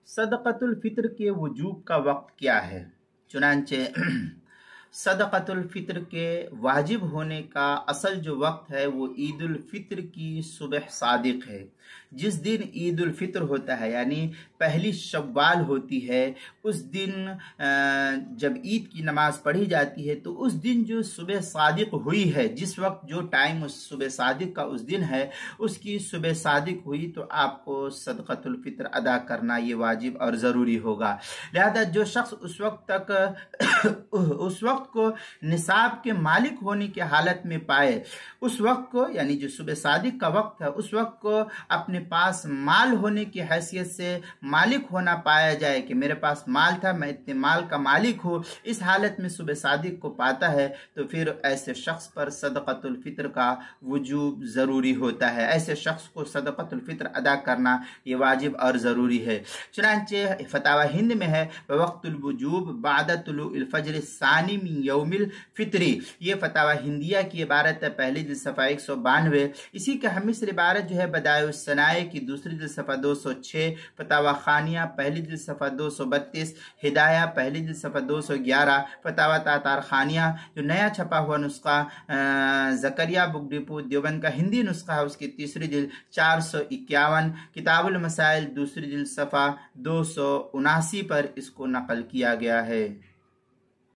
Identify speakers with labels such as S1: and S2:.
S1: صدقۃ الفطر کے وجوب کا وقت کیا ہے؟ چنانچہ صدقۃ الفطر کے واجب ہونے کا اصل جو وقت ہے وہ عید الفطر کی صبح صادق ہے۔ جس دن عید الفطر ہوتا ہے یعنی پہلی شوال ہوتی ہے، اس دن جب عید کی نماز پڑھی جاتی ہے تو اس دن جو صبح صادق ہوئی ہے، جس وقت جو ٹائم اس صبح صادق کا اس دن ہے، اس کی صبح صادق ہوئی تو آپ کو صدقۃ الفطر ادا کرنا یہ واجب اور ضروری ہوگا۔ لہذا جو شخص اس وقت تک اس وقت کو نصاب کے مالک ہونے کی حالت میں پائے، اس وقت کو یعنی جو صبح صادق کا وقت ہے، اس وقت کو اپنے پاس مال ہونے کی حیثیت سے مالک ہونا پایا جائے کہ میرے پاس مال تھا، میں اتنے مال کا مالک ہوں، اس حالت میں صبح صادق کو پاتا ہے تو پھر ایسے شخص پر صدقۃ الفطر کا وجوب ضروری ہوتا ہے۔ ایسے شخص کو صدقۃ الفطر ادا کرنا یہ واجب اور ضروری ہے۔ چنانچہ فتاوی ہند میں ہے وقت الوجوب بعد طلوع الفجر الثانی من یوم الفطر، یہ فتاوی ہندیہ کی عبارت ہے، پہلی جلد صفحہ 192۔ اسی کا ہم مصر عبارت جو ہے بدائع الصنائع کی دوسری جلد صفحہ 206، فتاوی خانیہ پہلی جلد صفحہ 232، ہدایہ پہلی جلد صفحہ 211، فتاوی تاتار خانیہ جو نیا چھپا ہوا نسخہ زکریا بک ڈپو دیوبند کا ہندی نسخہ ہے، اس کی تیسری جلد 451، کتاب المسائل دوسری جلد صفحہ 279 پر اس کو نقل کیا گیا ہے۔